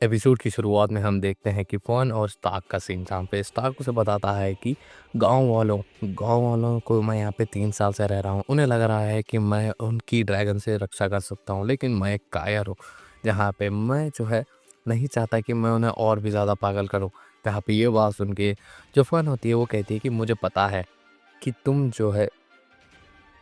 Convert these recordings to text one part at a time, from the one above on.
Episode की शुरुआत में हम देखते हैं कि फ़ॉन और स्टार्क का सीन, जहाँ पे स्टार्क उसे बताता है कि गाँव वालों को मैं यहाँ पे 3 साल से रह रहा हूँ। उन्हें लग रहा है कि मैं उनकी ड्रैगन से रक्षा कर सकता हूँ, लेकिन मैं एक कायर हूँ, जहाँ पे मैं जो है नहीं चाहता कि मैं उन्हें और भी ज़्यादा पागल करूँ। जहाँ पे ये बात सुन के जो फ़ॉन होती है वो कहती है कि मुझे पता है कि तुम जो है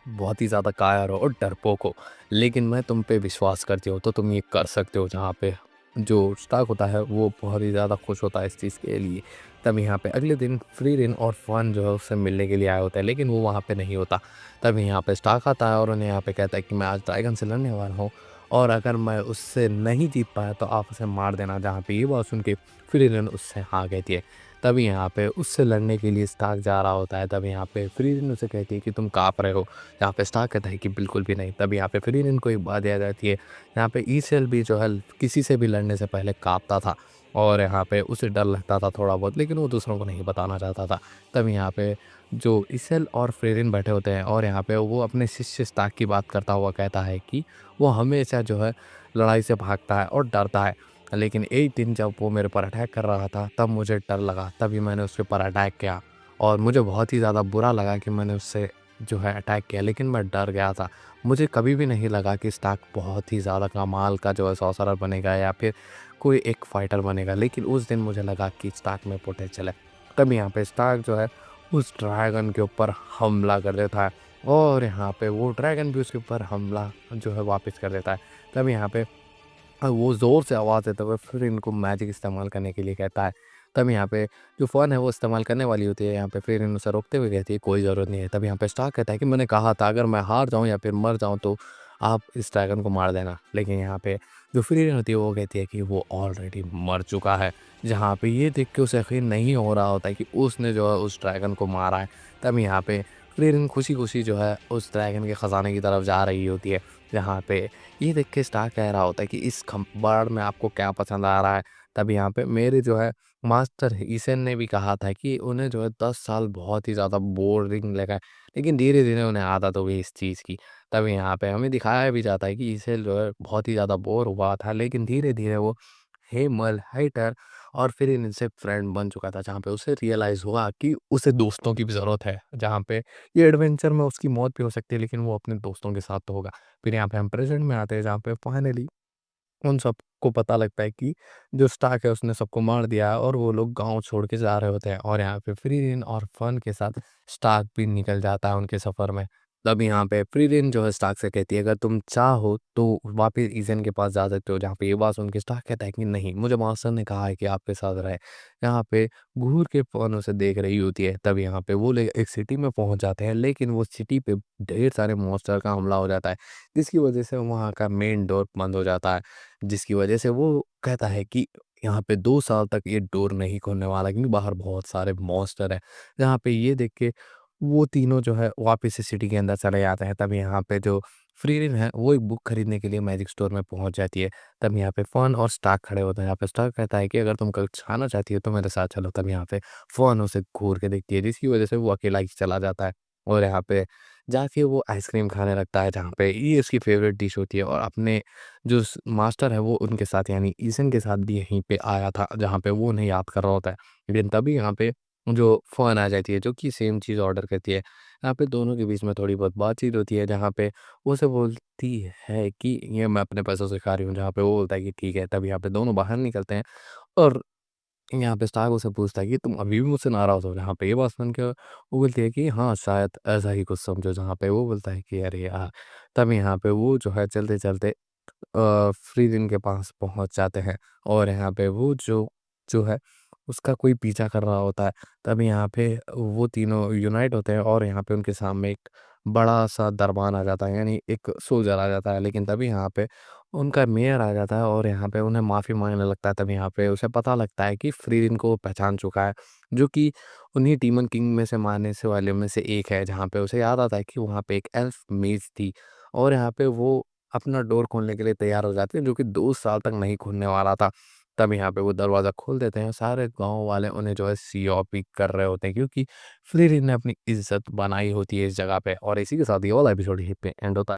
बहुत ही ज़्यादा कायर हो और डरपोक हो, लेकिन मैं तुम पे विश्वास करती हूँ, तो तुम ये कर सकते हो। जहाँ पे जो स्टार्क होता है वो बहुत ही ज़्यादा खुश होता है इस चीज़ के लिए। तब यहाँ पे अगले दिन फ्रीरिन और फ़न जो है उससे मिलने के लिए आए होते हैं, लेकिन वो वहाँ पे नहीं होता। तब यहाँ पे स्टार्क आता है और उन्हें यहाँ पे कहता है कि मैं आज ड्रैगन से लड़ने वाला हूँ, और अगर मैं उससे नहीं जीत पाया तो आप उसे मार देना। जहाँ पे ये बात सुन के फ्रीरिन उससे हाँ कहती है। तभी यहाँ पे उससे लड़ने के लिए स्टार्क जा रहा होता है। तब यहाँ पे फ्रीरिन उसे कहती है कि तुम काँप रहे हो। यहाँ पे स्टार्क कहता है कि बिल्कुल भी नहीं। तब यहाँ पे फ्रीरिन को एक बात याद आती है, यहाँ पे ईसेल भी जो है किसी से भी लड़ने से पहले काँपता था, और यहाँ पे उसे डर लगता था थोड़ा बहुत, लेकिन वो दूसरों को नहीं बताना चाहता था। तब यहाँ पे जो ईसेल और फ्रीरिन बैठे होते हैं, और यहाँ पे वो अपने शिष्य स्टार्क की बात करता हुआ कहता है कि वो हमेशा जो है लड़ाई से भागता है और डरता है, लेकिन एक दिन जब वो मेरे पर अटैक कर रहा था तब मुझे डर लगा, तभी मैंने उसके ऊपर अटैक किया, और मुझे बहुत ही ज़्यादा बुरा लगा कि मैंने उससे जो है अटैक किया, लेकिन मैं डर गया था। मुझे कभी भी नहीं लगा कि स्टार्क बहुत ही ज़्यादा कमाल का जो है सॉर्सरर बनेगा या फिर कोई एक फाइटर बनेगा, लेकिन उस दिन मुझे लगा कि स्टार्क में पोटेंशियल है। तब यहाँ पे स्टार्क जो है उस ड्रैगन के ऊपर हमला कर देता है, और यहाँ पे वो ड्रैगन भी उसके ऊपर हमला जो है वापस कर देता है। तब यहाँ पे वो ज़ोर से आवाज़ देते हुए फिर इनको मैजिक इस्तेमाल करने के लिए कहता है। तब यहाँ पे जो फ़न है वो इस्तेमाल करने वाली होती है, यहाँ पे फिर इन उसे रोकते हुए कहती है कोई ज़रूरत नहीं है। तब यहाँ पे स्टार्क कहता है कि मैंने कहा था अगर मैं हार जाऊँ या फिर मर जाऊँ तो आप इस ड्रैगन को मार देना। लेकिन यहाँ पे जो फ्रीरन होती है वो कहती है कि वो ऑलरेडी मर चुका है। जहाँ पे ये देख के उसे यकीन नहीं हो रहा होता है कि उसने जो है उस ड्रैगन को मारा है। तब यहाँ पे फ्रीरन खुशी-खुशी जो है उस ड्रैगन के ख़ज़ाने की तरफ जा रही होती है। जहाँ पे ये देख के स्टार कह रहा होता है कि इस खंबाड़ में आपको क्या पसंद आ रहा है। तब यहाँ पे मेरे जो है मास्टर ईसन ने भी कहा था कि उन्हें जो है 10 साल बहुत ही ज़्यादा बोरिंग लगा है, लेकिन धीरे-धीरे उन्हें आदत हो गई इस चीज़ की। तब यहाँ पे हमें दिखाया भी जाता है कि ईसेल जो है बहुत ही ज़्यादा बोर हुआ था, लेकिन धीरे-धीरे वो हेमल, हाइटर और फिर इनसे फ्रेंड बन चुका था, जहाँ पे उसे रियलाइज़ हुआ कि उसे दोस्तों की भी ज़रूरत है। जहाँ पे ये एडवेंचर में उसकी मौत भी हो सकती है, लेकिन वो अपने दोस्तों के साथ तो होगा। फिर यहाँ पे हम प्रेज़ेंट में आते हैं, जहाँ पे फाइनली उन सबको पता लगता है कि जो स्टार्क है उसने सबको मार दिया है, और वो लोग गाँव छोड़ के जा रहे होते हैं, और यहाँ पे फ्रीरिन और फन के साथ स्टार्क भी निकल जाता है उनके सफ़र में। तब यहाँ पे फ्रीरिन जो है स्टार्क से कहती है अगर तुम चाहो तो वापस ईज़न के पास जा सकते हो। जहाँ पे ये बात सुन के स्टार्क कहता है कि नहीं, मुझे मास्टर ने कहा है कि आपके साथ रहे। यहाँ पे घूर के फन उसे देख रही होती है। तब यहाँ पे वो लोग एक सिटी में पहुँच जाते हैं, लेकिन वो सिटी पे ढेर सारे मॉन्स्टर का हमला हो जाता है, जिसकी वजह से वहाँ का मेन डोर बंद हो जाता है। जिसकी वजह से वो कहता है कि यहाँ पे 2 साल तक ये डोर नहीं खुलने वाला, क्योंकि बाहर बहुत सारे मॉन्स्टर हैं। जहाँ पे ये देख के वो तीनों जो है वापस से सिटी के अंदर चले जाते हैं। तब यहाँ पे जो फ्रीरिन है वो एक बुक खरीदने के लिए मैजिक स्टोर में पहुँच जाती है। तब यहाँ पे फन और स्टार्क खड़े होते हैं। यहाँ पे स्टार्क कहता है कि अगर तुम कुछ खाना चाहती हो तो मेरे साथ चलो। तब यहाँ पे फन उसे घूर के देखती है, जिसकी वजह से वो अकेला ही चला जाता है, और यहाँ पे जाके वो आइसक्रीम खाने लगता है, जहाँ पे ये उसकी फ़ेवरेट डिश होती है, और अपने जो मास्टर है वो उनके साथ यानी ईसन के साथ भी यहीं पे आया था, जहाँ पे वो उन्हें याद कर रहा होता है। लेकिन तभी यहाँ पे जो फ़ोन आ जाती है, जो कि सेम चीज़ ऑर्डर करती है। यहाँ पे दोनों के बीच में थोड़ी बहुत बातचीत होती है, जहाँ पे वो उसे बोलती है कि ये मैं अपने पैसों से खा रही हूँ, जहाँ पे वो बोलता है कि ठीक है। तब यहाँ पे दोनों बाहर निकलते हैं, और यहाँ पे स्टार्क उससे पूछता है कि तुम अभी भी मुझसे नाराज़ हो? जहाँ पे ये बात सुन के वो बोलती है कि हाँ, शायद ऐसा ही कुछ समझो। जहाँ पे वो बोलता है कि अरे यार! तब यहाँ पे वो जो है चलते-चलते फ्रीज़िन के पास पहुँच जाते हैं, और यहाँ पे वो जो जो है उसका कोई पीछा कर रहा होता है। तब यहाँ पे वो तीनों यूनाइट होते हैं, और यहाँ पे उनके सामने एक बड़ा-सा दरबान आ जाता है, यानी एक सोल्जर आ जाता है। लेकिन तभी यहाँ पे उनका मेयर आ जाता है, और यहाँ पे उन्हें माफ़ी माँगने लगता है। तब यहाँ पे उसे पता लगता है कि फ्रीज़िन को वो पहचान चुका है, जो कि उन्हीं डीमन किंग में से मारने से वाले में से एक है। जहाँ पे उसे याद आता है कि वहाँ पे एक एल्फ मेज थी, और यहाँ पे वो अपना डोर खोलने के लिए तैयार हो जाते हैं, जो कि 2 साल तक नहीं खुलने वाला था। तब यहाँ पे वो दरवाज़ा खोल देते हैं, सारे गाँव वाले उन्हें जो है सी-ओ-पी कर रहे होते हैं, क्योंकि फ्रीरिन ने अपनी इज़्ज़त बनाई होती है इस जगह पे, और इसी के साथ ये वाला एपिसोड यहीं पे एंड होता है।